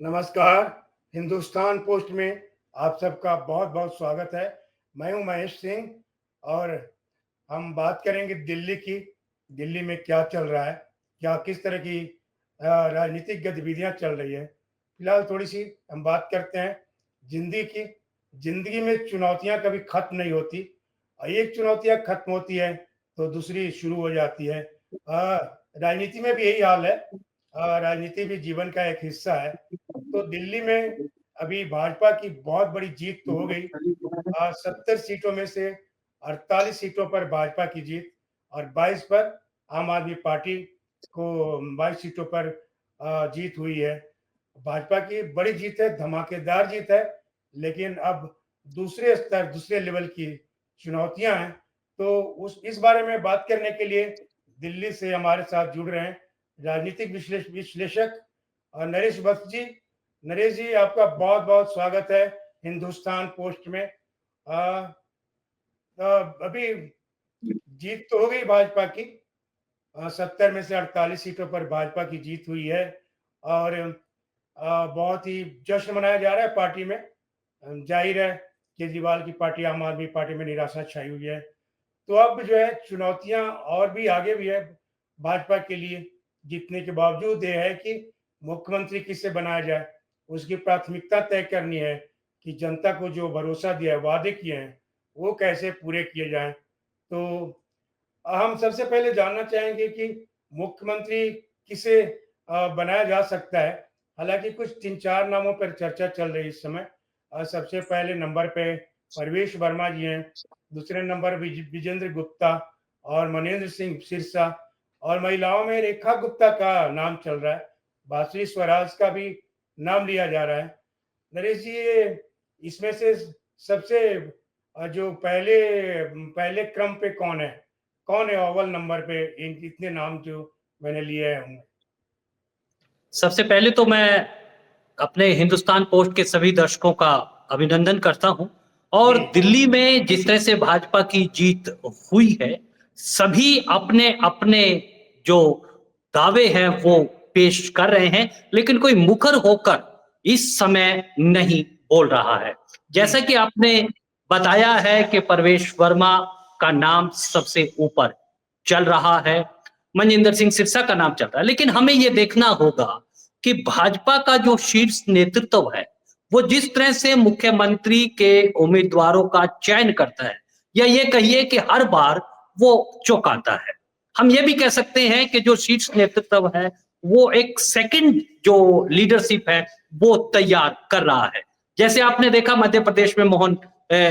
नमस्कार। हिंदुस्तान पोस्ट में आप सबका बहुत-बहुत स्वागत है। मैं हूं महेश सिंह और हम बात करेंगे दिल्ली की। दिल्ली में क्या चल रहा है? क्या किस तरह की राजनीतिक गतिविधियां चल रही है? फिलहाल थोड़ी-सी हम बात करते हैं ज़िंदगी की। ज़िंदगी में चुनौतियां कभी खत्म नहीं होती और एक चुनौतियां खत्म होती है तो दूसरी शुरू हो जाती है। राजनीति में भी यही हाल है। राजनीति भी जीवन का एक हिस्सा है। तो दिल्ली में अभी भाजपा की बहुत बड़ी जीत तो हो गई। 70 सीटों में से 48 सीटों पर भाजपा की जीत और 22 पर आम आदमी पार्टी को 22 सीटों पर जीत हुई है। भाजपा की बड़ी जीत है, धमाकेदार जीत है, लेकिन अब दूसरे स्तर, दूसरे लेवल की चुनौतियां हैं। तो उस इस बारे में बात करने के लिए दिल्ली से हमारे साथ जुड़ रहे हैं राजनीतिक विश्लेषक नरेश वत्स जी। नरेश जी, आपका बहुत-बहुत स्वागत है हिंदुस्तान पोस्ट में। अ अभी जीत तो हो गई भाजपा की। 70 में से 48 सीटों पर भाजपा की जीत हुई है और बहुत ही जश्न मनाया जा रहा है पार्टी में। जाहिर है केजरीवाल की पार्टी, आम आदमी पार्टी में निराशा छाई हुई है। तो अब जो है चुनौतियां और भी आगे भी है भाजपा के लिए। जीतने के बावजूद ये है कि मुख्यमंत्री किसे बनाया जाए, उसकी प्राथमिकता तय करनी है कि जनता को जो भरोसा दिया है, वादे किए हैं, वो कैसे पूरे किए जाएं। तो हम सबसे पहले जानना चाहेंगे कि मुख्यमंत्री किसे बनाया जा सकता है। हालांकि कुछ 3-4 नामों पर चर्चा चल रही है इस समय। सबसे पहले नंबर पे परवेश वर्मा जी हैं, दूसरे नंबर विजेंद्र गुप्ता और मनेंद्र सिंह सिरसा, और महिलाओं में रेखा गुप्ता का नाम चल रहा है। बासुरी स्वराज का भी नाम लिया जा रहा है। नरेश जी, ये इसमें से सबसे जो पहले पहले क्रम पे कौन है अव्वल नंबर पे इन इतने नाम जो मैंने लिए हैं? सबसे पहले तो मैं अपने हिंदुस्तान पोस्ट के सभी दर्शकों का अभिनंदन करता हूं और जी। दिल्ली में जिस तरह से भाजपा की जीत हुई है, सभी अपने अपने जो दावे हैं वो पेश कर रहे हैं, लेकिन कोई मुखर होकर इस समय नहीं बोल रहा है। जी। जैसा कि आपने बताया है कि परवेश वर्मा का नाम सबसे ऊपर चल रहा है, मनिंदर सिंह सिरसा का नाम चल रहा है, लेकिन हमें यह देखना होगा कि भाजपा का जो शीर्ष नेतृत्व है वो जिस तरह से मुख्यमंत्री के उम्मीदवारों का चयन करता है, या ये कहिए कि हर बार वो चौंकाता है। हम ये भी कह सकते हैं कि जो शीर्ष नेतृत्व है वो एक सेकंड जो लीडरशिप है वो तैयार कर रहा है। जैसे आपने देखा मध्य प्रदेश में मोहन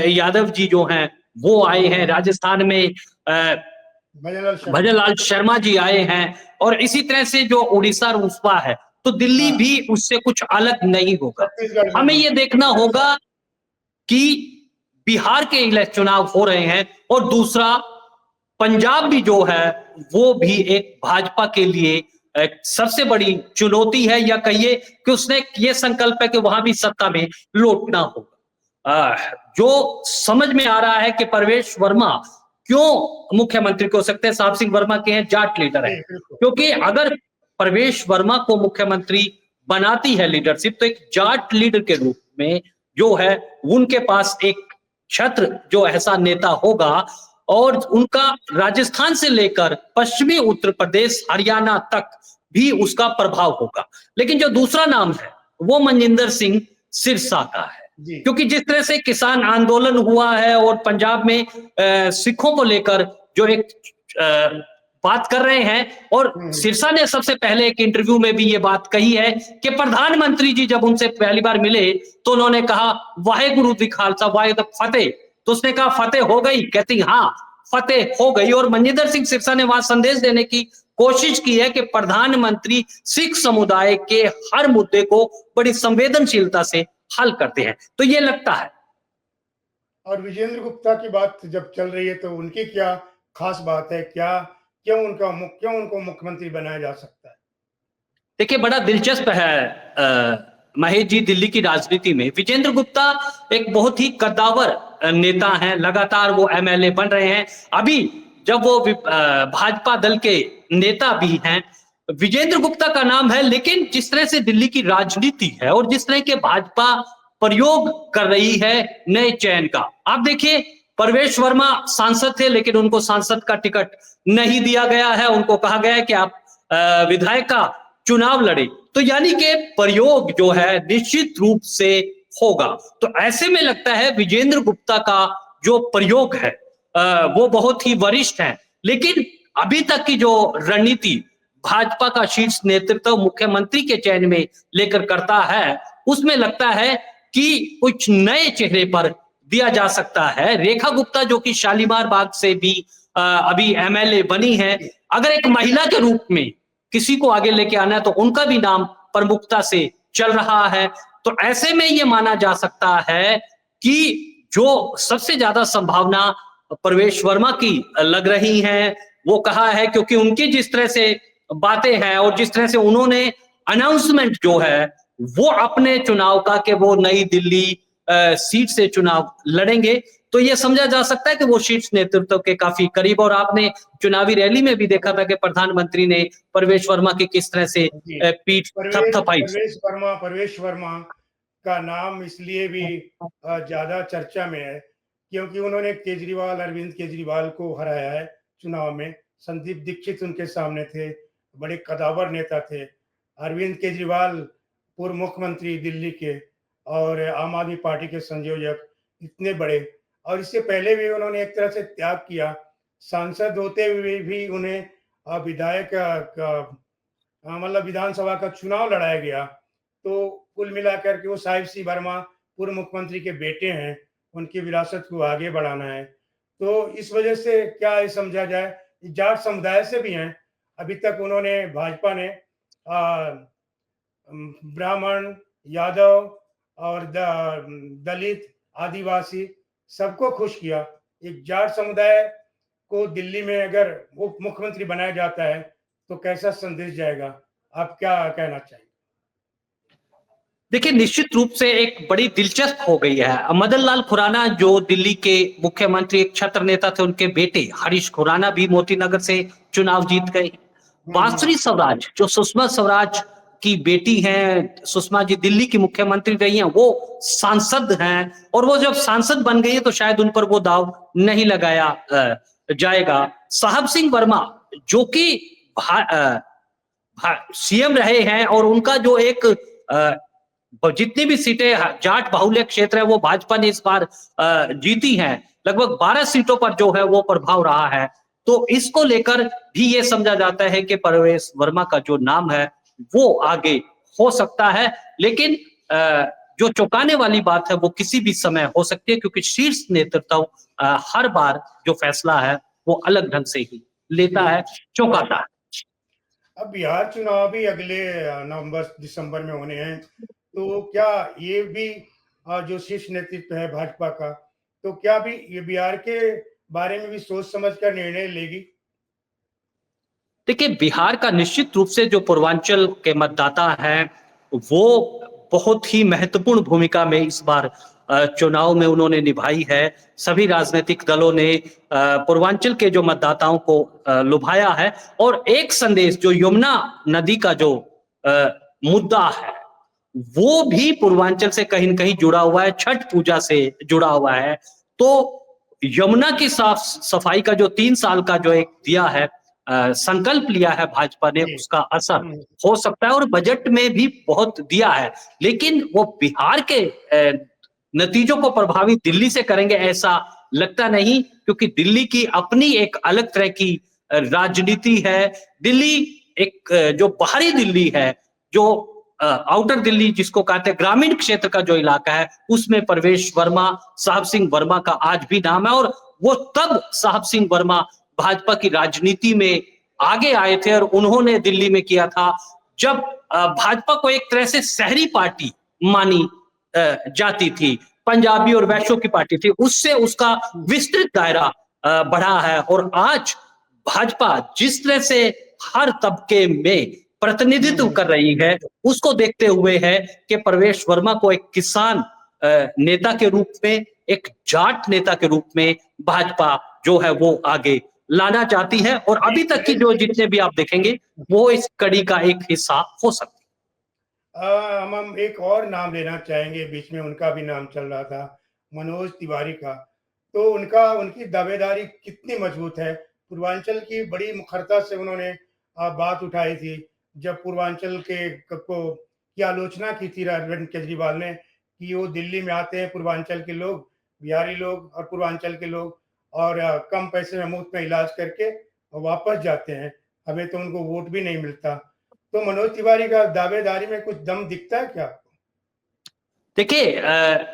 यादव जी जो हैं वो आए हैं, राजस्थान में भजनलाल भजनलाल शर्मा जी आए हैं, और इसी तरह से जो उड़ीसा रूसपा है, तो दिल्ली हाँ, भी उससे कुछ अलग नहीं होगा। छत्तीसगढ़ में हमें भी। ये देखना होगा कि बिहार के चुनाव हो रहे हैं, और दूसरा पंजाब भी जो है वो भी एक भाजपा के लिए एक सबसे बड़ी चुनौती है, या कहिए कि उसने ये संकल्प है कि वहां भी सत्ता में लौटना होगा। जो समझ में आ रहा है कि परवेश वर्मा क्यों मुख्यमंत्री हो सकते हैं, साहब सिंह वर्मा के हैं, जाट लीडर है, जी, बिल्कुल। क्योंकि अगर परवेश वर्मा को मुख्यमंत्री बनाती है लीडरशिप, तो एक जाट लीडर के रूप में जो है उनके पास एक छत्र जो ऐसा नेता होगा, और उनका राजस्थान से लेकर पश्चिमी उत्तर प्रदेश हरियाणा तक भी उसका प्रभाव होगा। लेकिन जो दूसरा नाम है वो मनजिंदर सिंह सिरसा का है, जी। क्योंकि जिस तरह से किसान आंदोलन हुआ है और पंजाब में सिखों को लेकर जो एक बात कर रहे हैं, और हुँ, सिरसा ने सबसे पहले एक इंटरव्यू में भी ये बात कही है कि प्रधानमंत्री जी जब उनसे पहली बार मिले तो उन्होंने कहा वाहेगुरु दी खालसा वाहे द फतेह, तो उसने कहा फतेह हो गई, कहती हाँ फतेह हो गई। और मनजिंदर सिंह सिरसा ने वहां संदेश देने की कोशिश की है कि प्रधानमंत्री सिख समुदाय के हर मुद्दे को बड़ी संवेदनशीलता से हल करते हैं, तो ये लगता है। और विजेंद्र गुप्ता की बात जब चल रही है तो उनकी क्या खास बात है? क्यों उनको मुख्यमंत्री बनाया जा सकता है? देखिए बड़ा दिलचस्प है महेश जी, दिल्ली की राजनीति में विजेंद्र गुप्ता एक बहुत ही कद्दावर नेता हैं, लगातार वो एमएलए बन रहे हैं। अभी जब वो भाजपा दल के नेता भी हैं, विजेंद्र गुप्ता का नाम है, लेकिन जिस तरह से दिल्ली की राजनीति है और जिस तरह के भाजपा प्रयोग कर रही है नए चयन का, आप देखिए परवेश वर्मा सांसद थे लेकिन उनको सांसद का टिकट नहीं दिया गया है, उनको कहा गया है कि आप विधायक का चुनाव लड़े। तो यानी कि प्रयोग जो है निश्चित रूप से होगा। तो ऐसे में लगता है विजेंद्र गुप्ता का जो प्रयोग है वो बहुत ही वरिष्ठ है, लेकिन अभी तक की जो रणनीति भाजपा का शीर्ष नेतृत्व मुख्यमंत्री के चयन में लेकर करता है, उसमें लगता है कि कुछ नए चेहरे पर दिया जा सकता है। रेखा गुप्ता जो कि शालीमार बाग से भी अभी एमएलए बनी है, अगर एक महिला के रूप में किसी को आगे लेके आना है तो उनका भी नाम प्रमुखता से चल रहा है। तो ऐसे में ये माना जा सकता है कि जो सबसे ज्यादा संभावना प्रवेश वर्मा की लग रही है, वो कहा है क्योंकि उनकी जिस तरह से बातें हैं और जिस तरह से उन्होंने अनाउंसमेंट जो है वो अपने चुनाव का कि वो नई दिल्ली सीट से चुनाव लड़ेंगे, तो ये समझा जा सकता है कि वो शीर्ष नेतृत्व के काफी करीब। और आपने चुनावी रैली में भी देखा था कि प्रधानमंत्री ने प्रवेश वर्मा की किस तरह से पीठ थपथपाई। परवेश वर्मा का नाम इसलिए भी ज्यादा चर्चा में है क्योंकि उन्होंने अरविंद केजरीवाल को हराया है चुनाव में। संदीप दीक्षित उनके सामने थे, बड़े कदावर नेता थे। अरविंद केजरीवाल पूर्व मुख्यमंत्री दिल्ली के और आम आदमी पार्टी के संयोजक, इतने बड़े, और इससे पहले भी उन्होंने एक तरह से त्याग किया। सांसद होते हुए भी उन्हें विधायक का मतलब विधानसभा का चुनाव लड़ाया गया। तो कुल मिलाकर के वो साहिब सी वर्मा पूर्व मुख्यमंत्री के बेटे हैं, उनकी विरासत को आगे बढ़ाना है। तो इस वजह से क्या ये समझा जाए, जाट समुदाय से भी हैं। अभी तक उन्होंने भाजपा ने ब्राह्मण, यादव और दलित, आदिवासी सबको खुश किया। एक जाट समुदाय को दिल्ली में अगर उप मुख्यमंत्री बनाया जाता है तो कैसा संदेश जाएगा? आप क्या कहना चाहिए? देखिए, निश्चित रूप से एक बड़ी दिलचस्प हो गई है। मदन लाल खुराना जो दिल्ली के मुख्यमंत्री एक छत्र नेता थे, उनके बेटे हरीश खुराना भी मोती नगर से चुनाव जीत गए। बांसुरी स्वराज जो सुषमा स्वराज की बेटी हैं, सुषमा जी दिल्ली की मुख्यमंत्री रही हैं, वो सांसद हैं और वो जब सांसद बन गई है तो शायद उन पर वो दाव नहीं लगाया जाएगा। साहब सिंह वर्मा जो कि सीएम रहे हैं और उनका जो एक जितनी भी सीटें जाट बाहुल्य क्षेत्र है वो भाजपा ने इस बार जीती हैं, लगभग 12 सीटों पर जो है वो प्रभाव रहा है। तो इसको लेकर भी ये समझा जाता है कि प्रवेश वर्मा का जो नाम है वो आगे हो सकता है, लेकिन जो चौंकाने वाली बात है वो किसी भी समय हो सकती है क्योंकि शीर्ष नेतृत्व हर बार जो फैसला है वो अलग ढंग से ही लेता है, चौंकाता है। अब बिहार चुनाव भी अगले नवंबर दिसंबर में होने हैं, तो क्या ये भी जो शीर्ष नेतृत्व है भाजपा का, तो क्या भी ये बिहार के बारे में भी सोच समझ कर निर्णय लेगी? देखिए, बिहार का निश्चित रूप से जो पूर्वांचल के मतदाता हैं वो बहुत ही महत्वपूर्ण भूमिका में इस बार चुनाव में उन्होंने निभाई है। सभी राजनीतिक दलों ने पूर्वांचल के जो मतदाताओं को लुभाया है और एक संदेश जो यमुना नदी का जो मुद्दा है वो भी पूर्वांचल से कहीं न कहीं जुड़ा हुआ है, छठ पूजा से जुड़ा हुआ है। तो यमुना की साफ सफाई का जो 3 साल का जो एक दिया है संकल्प लिया है भाजपा ने, उसका असर हो सकता है और बजट में भी बहुत दिया है, लेकिन वो बिहार के नतीजों को प्रभावित दिल्ली से करेंगे ऐसा लगता नहीं, क्योंकि दिल्ली की अपनी एक अलग तरह की राजनीति है। दिल्ली एक जो बाहरी दिल्ली है, जो आउटर दिल्ली जिसको कहते हैं ग्रामीण क्षेत्र का जो इलाका है, उसमें प्रवेश वर्मा, साहब सिंह वर्मा का आज भी नाम है और वो तब साहब सिंह वर्मा भाजपा की राजनीति में आगे आए थे और उन्होंने दिल्ली में किया था जब भाजपा को एक तरह से शहरी पार्टी मानी जाती थी, पंजाबी और वैश्यों की पार्टी थी, उससे उसका विस्तृत दायरा बढ़ा है और आज भाजपा जिस तरह से हर तबके में प्रतिनिधित्व कर रही है, उसको देखते हुए है कि प्रवेश वर्मा को एक किसान नेता के रूप में, एक जाट नेता के रूप में भाजपा जो है वो आगे लाना चाहती है, और अभी तक की जो जितने भी आप देखेंगे वो इस कड़ी का एक हिस्सा हो सकते हैं। हम एक और नाम लेना चाहेंगे, बीच में उनका भी नाम चल रहा था, मनोज तिवारी का। तो उनका उनकी दावेदारी कितनी मजबूत है? पूर्वांचल की बड़ी मुखरता से उन्होंने बात उठाई थी, जब पूर्वांचल के क को की आलोचना की थी अरविंद केजरीवाल ने कि वो दिल्ली में आते हैं पूर्वांचल के लोग, बिहारी लोग और पूर्वांचल के लोग, और कम पैसे में मुफ्त में इलाज करके वापस जाते हैं। हमें तो उनको वोट भी नहीं मिलता। तो मनोज तिवारी का दावेदारी में कुछ दम दिखता है क्या आपको? देखिए,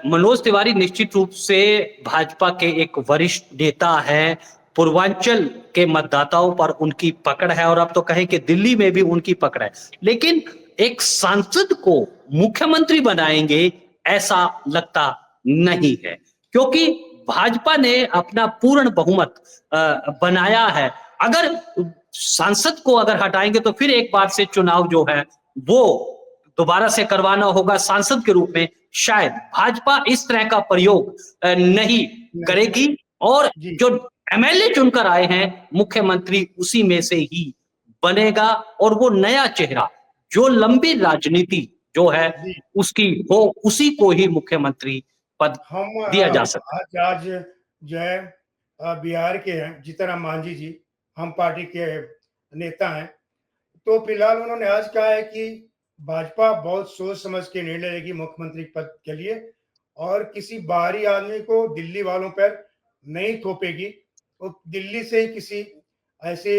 मनोज तिवारी निश्चित रूप से भाजपा के एक वरिष्ठ नेता हैं। पूर्वांचल के मतदाताओं पर उनकी पकड़ है, और अब तो कहें कि दिल्ली में भी उनकी पकड़ है। लेकिन एक सांसद को मुख्यमंत्री बनाएंगे, ऐसा लगता नहीं है, क्योंकि भाजपा ने अपना पूर्ण बहुमत बनाया है। अगर सांसद को अगर हटाएंगे तो फिर एक बार से चुनाव जो है वो दोबारा से करवाना होगा सांसद के रूप में। शायद भाजपा इस तरह का प्रयोग नहीं नहीं करेगी, करेगी। और जी, जो एमएलए चुनकर आए हैं मुख्यमंत्री उसी में से ही बनेगा, और वो नया चेहरा जो लंबी राजनीति जो है जी। उसकी हो, उसी को ही मुख्यमंत्री पद हम दिया जा सकता है। आज आज जो है बिहार के हैं जीतन राम मांझी जी, हम पार्टी के नेता हैं। तो फिलहाल उन्होंने आज कहा है कि भाजपा बहुत सोच समझ के निर्णय लेगी मुख्यमंत्री पद के लिए, और किसी बाहरी आदमी को दिल्ली वालों पर नहीं थोपेगी। वो दिल्ली से ही किसी ऐसे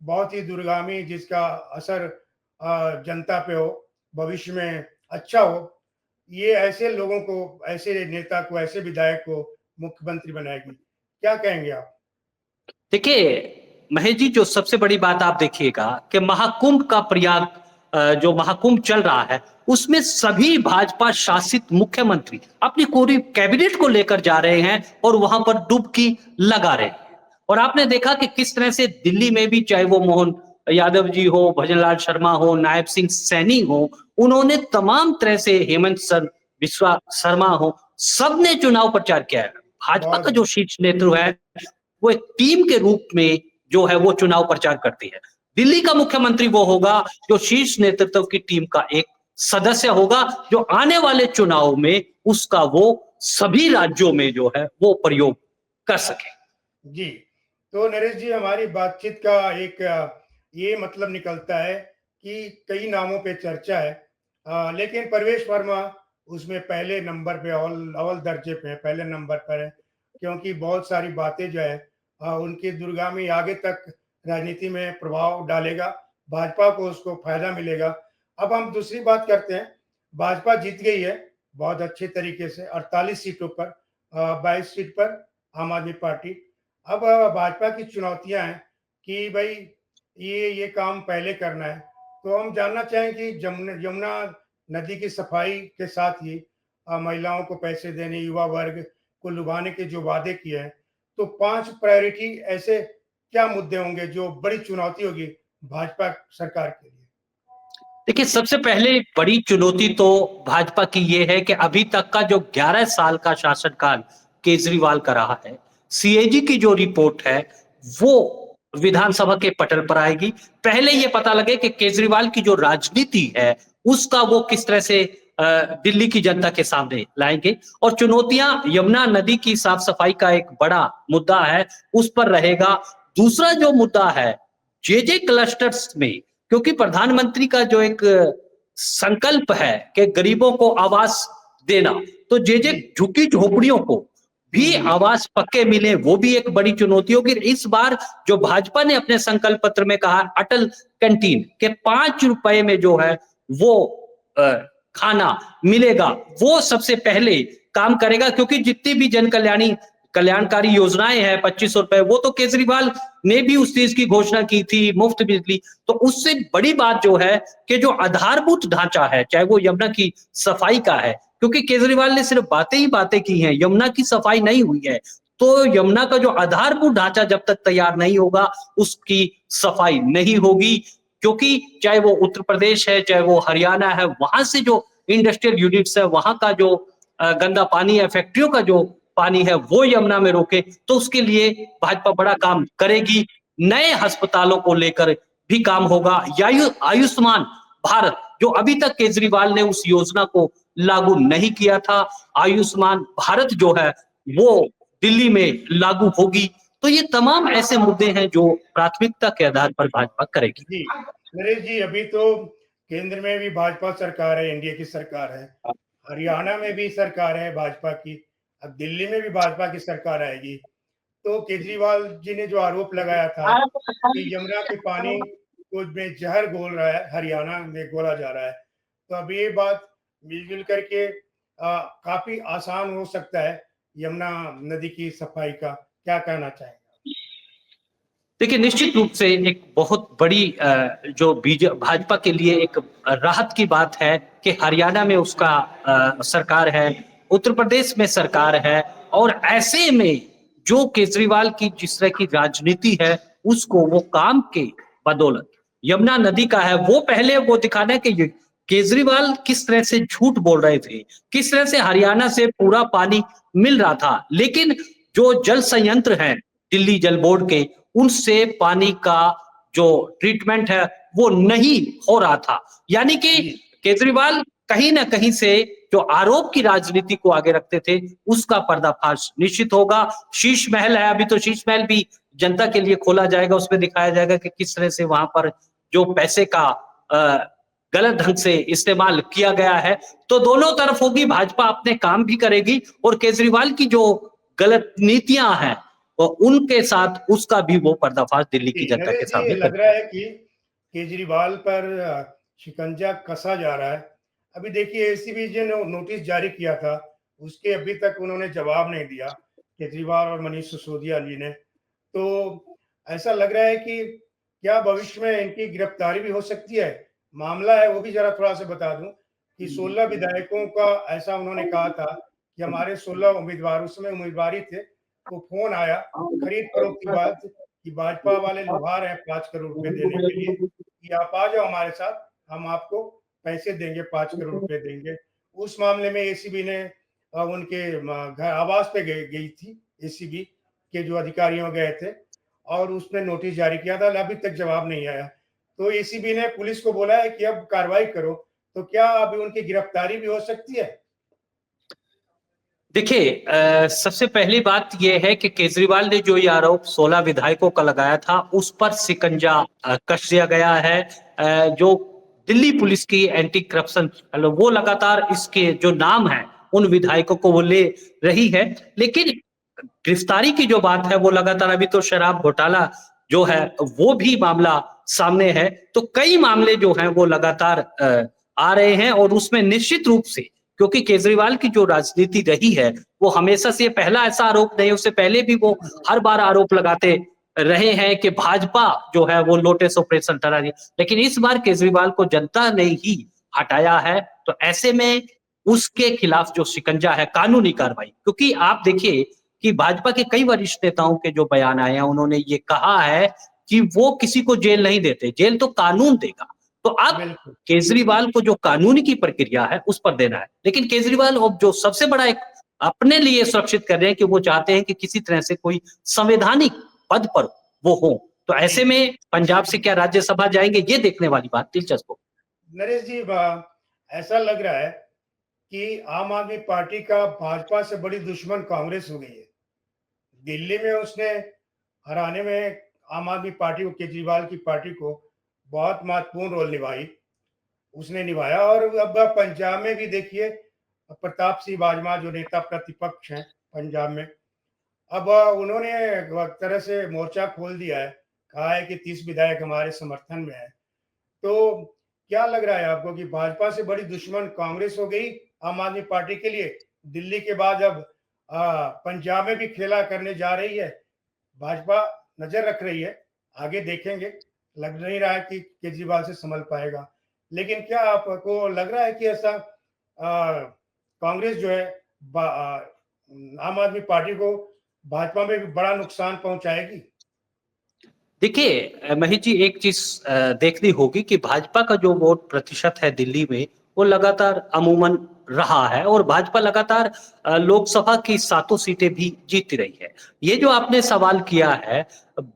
बहुत ही दूरगामी जिसका असर जनता पे हो, भविष्य में अच्छा हो, ये ऐसे लोगों को, ऐसे नेता को, ऐसे विधायक को मुख्यमंत्री बनाएगी। क्या कहेंगे आप? देखिए महेश जी, जो सबसे बड़ी बात आप देखिएगा कि महाकुंभ का प्रयाग, जो महाकुंभ चल रहा है उसमें सभी भाजपा शासित मुख्यमंत्री अपनी पूरी कैबिनेट को लेकर जा रहे हैं और वहां पर डुबकी लगा रहे हैं। और आपने देखा कि किस तरह से दिल्ली में भी, चाहे वो मोहन यादव जी हो, भजनलाल शर्मा हो, नायब सिंह सैनी हो, उन्होंने तमाम तरह से, हेमंत सर विश्वा शर्मा हो, सबने चुनाव प्रचार किया है। भाजपा बहुत का जो शीर्ष नेतृत्व है वो एक टीम के रूप में जो है वो चुनाव प्रचार करती है। दिल्ली का मुख्यमंत्री वो होगा जो शीर्ष नेतृत्व की टीम का एक सदस्य होगा, जो आने वाले चुनाव में उसका वो सभी राज्यों में जो है वो प्रयोग कर सके। जी। तो नरेश जी, हमारी बातचीत का एक ये मतलब निकलता है कि कई नामों पे चर्चा है, लेकिन प्रवेश वर्मा उसमें पहले नंबर पे, अव्वल दर्जे पे है, पहले नंबर पर है, क्योंकि बहुत सारी बातें जो है उनकी दूरगामी आगे तक राजनीति में प्रभाव डालेगा, भाजपा को उसको फायदा मिलेगा। अब हम दूसरी बात करते हैं। भाजपा जीत गई है बहुत अच्छे तरीके से 48 सीटों पर, 22 सीट पर आम आदमी पार्टी। अब भाजपा की चुनौतियां हैं कि भाई ये काम पहले करना है। तो हम जानना चाहें कि यमुना नदी की सफाई के साथ ही महिलाओं को पैसे देने, युवा वर्ग को लुभाने के जो वादे किए हैं, तो 5 प्रायोरिटी ऐसे क्या मुद्दे होंगे जो बड़ी चुनौती होगी भाजपा सरकार के लिए? देखिए, सबसे पहले बड़ी चुनौती तो भाजपा की ये है कि अभी तक का जो 11 साल का शासनकाल केजरीवाल का रहा है, सीएजी की जो रिपोर्ट है वो विधानसभा के पटल पर आएगी। पहले ये पता लगे कि केजरीवाल की जो राजनीति है उसका वो किस तरह से दिल्ली की जनता के सामने लाएंगे। और चुनौतियां यमुना नदी की साफ सफाई का एक बड़ा मुद्दा है, उस पर रहेगा। दूसरा जो मुद्दा है जे क्लस्टर्स में, क्योंकि प्रधानमंत्री का जो एक संकल्प है कि गरीबों को आवास देना, तो जे जी। झुग्गी झोपड़ियों को भी हम्म। आवास पक्के मिले, वो भी एक बड़ी चुनौती होगी। इस बार जो भाजपा ने अपने संकल्प पत्र में कहा, अटल कैंटीन के 5 रुपए में जो है वो खाना मिलेगा, वो सबसे पहले काम करेगा। क्योंकि जितनी भी कल्याणकारी योजनाएं हैं, 2500 रुपए, वो तो केजरीवाल ने भी उस चीज की घोषणा की थी, मुफ्त बिजली। तो उससे बड़ी बात जो है कि जो आधारभूत ढांचा है, चाहे वो यमुना की सफाई का है, क्योंकि केजरीवाल ने सिर्फ बातें ही बातें की हैं, यमुना की सफाई नहीं हुई है। तो यमुना का जो आधारभूत ढांचा जब तक तैयार नहीं होगा, उसकी सफाई नहीं होगी। क्योंकि चाहे वो उत्तर प्रदेश है, चाहे वो हरियाणा है, वहां से जो इंडस्ट्रियल यूनिट्स है, वहां का जो गंदा पानी है, फैक्ट्रियों का जो पानी है वो यमुना में रोके, तो उसके लिए भाजपा बड़ा काम करेगी। नए अस्पतालों को लेकर भी काम होगा। आयुष्मान भारत, जो अभी तक केजरीवाल ने उस योजना को लागू नहीं किया था, आयुष्मान भारत जो है वो दिल्ली में लागू होगी। तो ये तमाम ऐसे मुद्दे हैं जो प्राथमिकता के आधार पर भाजपा करेगी। जी, नरेश जी, अभी तो केंद्र में भी भाजपा सरकार है, एनडीए की सरकार है। हरियाणा में भी सरकार है भाजपा की, अब दिल्ली में भी भाजपा की सरकार आएगी। तो केजरीवाल जी ने जो आरोप लगाया था कि यमुना के पानी को में जहर घोल रहा है, हरियाणा में घोला जा रहा है, तो अब ये बात मिलजुल करके काफी आसान हो सकता है यमुना नदी की सफाई का। क्या कहना चाहेंगे? देखिए, निश्चित रूप से एक बहुत बड़ी जो भाजपा के लिए एक राहत की बात है कि हरियाणा में उसका सरकार है, उत्तर प्रदेश में सरकार है, और ऐसे में जो केजरीवाल की जिस तरह की राजनीति है उसको वो काम के बदौलत यमुना नदी का है, वो पहले वो दिखाना है कि केजरीवाल किस तरह से झूठ बोल रहे थे, किस तरह से हरियाणा से पूरा पानी मिल रहा था, लेकिन जो जल संयंत्र है दिल्ली जल बोर्ड के, उनसे पानी का जो ट्रीटमेंट है वो नहीं हो रहा था। यानी कि केजरीवाल कहीं ना कहीं से जो आरोप की राजनीति को आगे रखते थे उसका पर्दाफाश निश्चित होगा। शीश महल है, अभी तो शीश महल भी जनता के लिए खोला जाएगा, उसमें दिखाया जाएगा कि किस तरह से वहां पर जो पैसे का गलत ढंग से इस्तेमाल किया गया है। तो दोनों तरफ होगी, भाजपा अपने काम भी करेगी और केजरीवाल की जो गलत नीतियां हैं और उनके साथ उसका भी वो पर्दाफाश दिल्ली की जनता के नरेश जी, सामने लग रहा है कि केजरीवाल पर शिकंजा कसा जा रहा है। अभी देखिए, एसीबी ने नोटिस जारी किया था, उसके अभी तक उन्होंने जवाब नहीं दिया, केजरीवाल और मनीष सिसोदिया जी ने। तो ऐसा लग रहा है कि क्या भविष्य में इनकी गिरफ्तारी भी हो सकती है? मामला है वो भी जरा थोड़ा सा बता दूं कि 16 विधायकों का ऐसा उन्होंने कहा था कि हमारे 16 उम्मीदवार उस समय उम्मीदवार थे, तो फोन आया खरीद फरोख्त की बात कि भाजपा वाले लुभार हैं 5 करोड़ रुपए देने के लिए कि आप आ जाओ हमारे साथ, हम आपको पैसे देंगे, 5 करोड़ रुपए देंगे। उस मामले में एसीबी ने उनके घर आवास पे गई थी, एसीबी के जो अधिकारी गए थे और उसने नोटिस जारी किया था, अभी तक जवाब नहीं आया। तो एसीबी ने पुलिस को बोला है कि अब कार्रवाई करो। तो क्या अभी उनकी गिरफ्तारी भी हो सकती है? देखिए, सबसे पहली बात यह है कि केजरीवाल ने जो ये आरोप 16 विधायकों का लगाया था उस पर शिकंजा कस दिया गया है। जो दिल्ली पुलिस की एंटी करप्शन वो लगातार इसके जो नाम है उन विधायकों को वो ले रही है, लेकिन गिरफ्तारी की जो बात है वो लगातार, अभी तो शराब घोटाला जो है वो भी मामला सामने है। तो कई मामले जो हैं वो लगातार आ रहे हैं और उसमें निश्चित रूप से, क्योंकि केजरीवाल की जो राजनीति रही है वो हमेशा से, पहला ऐसा आरोप नहीं, उससे पहले भी वो हर बार आरोप लगाते रहे हैं कि भाजपा जो है वो लोटस ऑपरेशन करा रही है, लेकिन इस बार केजरीवाल को जनता ने ही हटाया है। तो ऐसे में उसके खिलाफ जो शिकंजा है, कानूनी कार्रवाई, क्योंकि आप देखिए कि भाजपा के कई वरिष्ठ नेताओं के जो बयान आए हैं, उन्होंने ये कहा है कि वो किसी को जेल नहीं देते, जेल तो कानून देगा। तो अब बिल्कुल। केजरीवाल को जो कानूनी की प्रक्रिया है उस पर देना है, लेकिन केजरीवाल अब जो सबसे बड़ा एक अपने लिए सुरक्षित कर रहे हैं कि वो चाहते हैं कि किसी तरह से कोई संवैधानिक पद पर वो हो। तो ऐसे में पंजाब से क्या राज्यसभा जाएंगे, ये देखने वाली बात दिलचस्प हो। नरेश जी, ऐसा लग रहा है कि आम आदमी पार्टी का भाजपा से बड़ी दुश्मन कांग्रेस हो गई है। दिल्ली में उसने हराने में आम आदमी पार्टी को, केजरीवाल की पार्टी को बहुत महत्वपूर्ण रोल उसने निभाया। और अब पंजाब में भी देखिए, प्रताप सिंह बाजवा जो नेता प्रतिपक्ष हैं पंजाब में, अब उन्होंने एक तरह से मोर्चा खोल दिया है, कहा है कि 30 विधायक हमारे समर्थन में है। तो क्या लग रहा है आपको कि भाजपा से बड़ी दुश्मन कांग्रेस हो गई आम आदमी पार्टी के लिए? दिल्ली के बाद अब पंजाब में भी खेला करने जा रही है भाजपा, नजर रख रही है, आगे देखेंगे। लग नहीं रहा है कि केजरीवाल से संभल पाएगा, लेकिन क्या आपको लग रहा है कि ऐसा कांग्रेस जो है आम आदमी पार्टी को भाजपा में भी बड़ा नुकसान पहुंचाएगी? देखिए महेश जी, एक चीज देखनी होगी कि भाजपा का जो वोट प्रतिशत है दिल्ली में वो लगातार अमूमन रहा है और भाजपा लगातार लोकसभा की 7 सीटें भी जीत रही है। ये जो आपने सवाल किया है,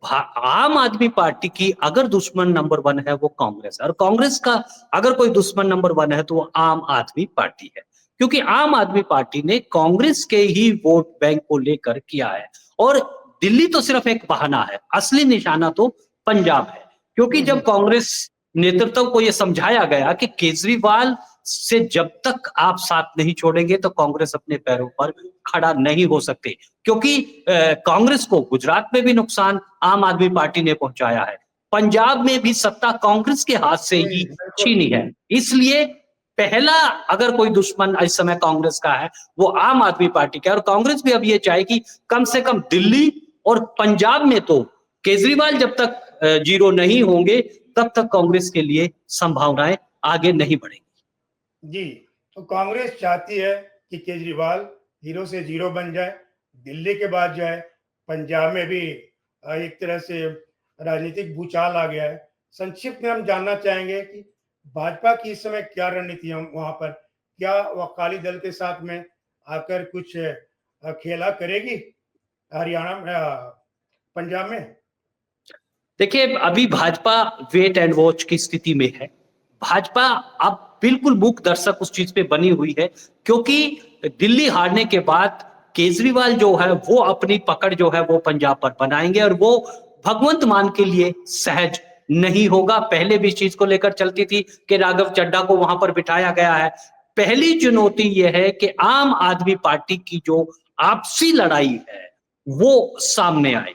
आम आदमी पार्टी की अगर दुश्मन नंबर 1 है वो कांग्रेस है, और कांग्रेस का अगर कोई दुश्मन नंबर 1 है तो वो आम आदमी पार्टी है, क्योंकि आम आदमी पार्टी ने कांग्रेस के ही वोट बैंक को लेकर किया है। और दिल्ली तो सिर्फ एक बहाना है, असली निशाना तो पंजाब है, क्योंकि जब कांग्रेस नेतृत्व को यह समझाया गया कि केजरीवाल से जब तक आप साथ नहीं छोड़ेंगे तो कांग्रेस अपने पैरों पर खड़ा नहीं हो सकते, क्योंकि कांग्रेस को गुजरात में भी नुकसान आम आदमी पार्टी ने पहुंचाया है, पंजाब में भी सत्ता कांग्रेस के हाथ से ही बिल्कुल। छीनी है। इसलिए पहला अगर कोई दुश्मन इस समय कांग्रेस का है वो आम आदमी पार्टी का है, और कांग्रेस भी अब ये चाहे कि कम से कम दिल्ली और पंजाब में तो केजरीवाल जब तक जीरो नहीं होंगे तब तक कांग्रेस के लिए संभावनाएं आगे नहीं बढ़ेंगी। जी, तो कांग्रेस चाहती है कि केजरीवाल हीरो से जीरो बन जाए, दिल्ली के बाद जो है पंजाब में भी एक तरह से राजनीतिक भूचाल आ गया है। संक्षिप्त में हम जानना चाहेंगे कि भाजपा की इस समय क्या रणनीति है वहाँ पर? क्या वो अकाली दल के साथ में आकर कुछ खेला करेगी हरियाणा में पंजाब में? देखिए, अभी भाजपा वेट एंड वॉच की स्थिति में है। भाजपा अब बिल्कुल मूक दर्शक उस चीज पे बनी हुई है, क्योंकि दिल्ली हारने के बाद केजरीवाल जो है वो अपनी पकड़ जो है वो पंजाब पर बनाएंगे, और वो भगवंत मान के लिए सहज नहीं होगा। पहले भी इस चीज को लेकर चलती थी कि राघव चड्ढा को वहां पर बिठाया गया है। पहली चुनौती यह है कि आम आदमी पार्टी की जो आपसी लड़ाई है वो सामने आए।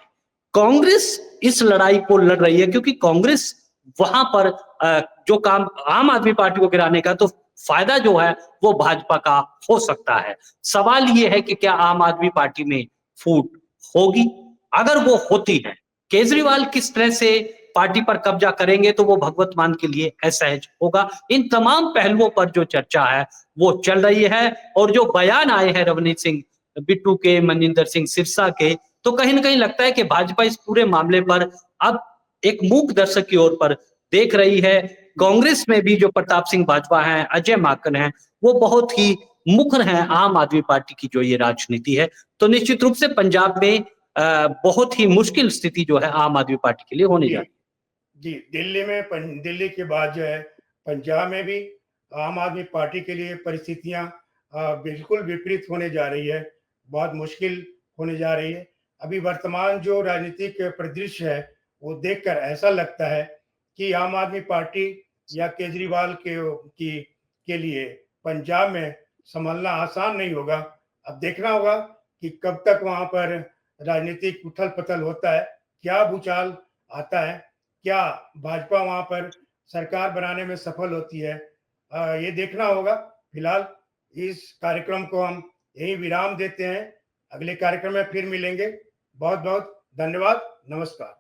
कांग्रेस इस लड़ाई को लड़ रही है क्योंकि कांग्रेस वहां पर जो काम आम आदमी पार्टी को गिराने का, तो फायदा जो है वो भाजपा का हो सकता है। सवाल ये है कि क्या आम आदमी पार्टी में फूट होगी? अगर वो होती है, केजरीवाल किस तरह से पार्टी पर कब्जा करेंगे तो वो भगवत मान के लिए असहज होगा। इन तमाम पहलुओं पर जो चर्चा है वो चल रही है, और जो बयान आए हैं रवनीत सिंह बिट्टू के, मनजिंदर सिंह सिरसा के, तो कहीं ना कहीं लगता है कि भाजपा इस पूरे मामले पर अब एक मूक दर्शक की ओर पर देख रही है। कांग्रेस में भी जो प्रताप सिंह बाजवा हैं, अजय माकन हैं, वो बहुत ही मुखर हैं आम आदमी पार्टी की जो ये राजनीति है। तो निश्चित रूप से पंजाब में बहुत ही मुश्किल स्थिति जो है आम आदमी पार्टी के लिए होने जा रही है। जी, दिल्ली के बाद जो है पंजाब में भी आम आदमी पार्टी के लिए परिस्थितियां बिल्कुल विपरीत होने जा रही है, बहुत मुश्किल होने जा रही है। अभी वर्तमान जो राजनीतिक परिदृश्य है वो देखकर ऐसा लगता है कि आम आदमी पार्टी या केजरीवाल के लिए पंजाब में संभलना आसान नहीं होगा। अब देखना होगा कि कब तक वहां पर राजनीतिक उथल-पुथल होता है, क्या भूचाल आता है, क्या भाजपा वहाँ पर सरकार बनाने में सफल होती है? ये देखना होगा। फिलहाल इस कार्यक्रम को हम यहीं विराम देते हैं। अगले कार्यक्रम में फिर मिलेंगे। बहुत-बहुत धन्यवाद। नमस्कार।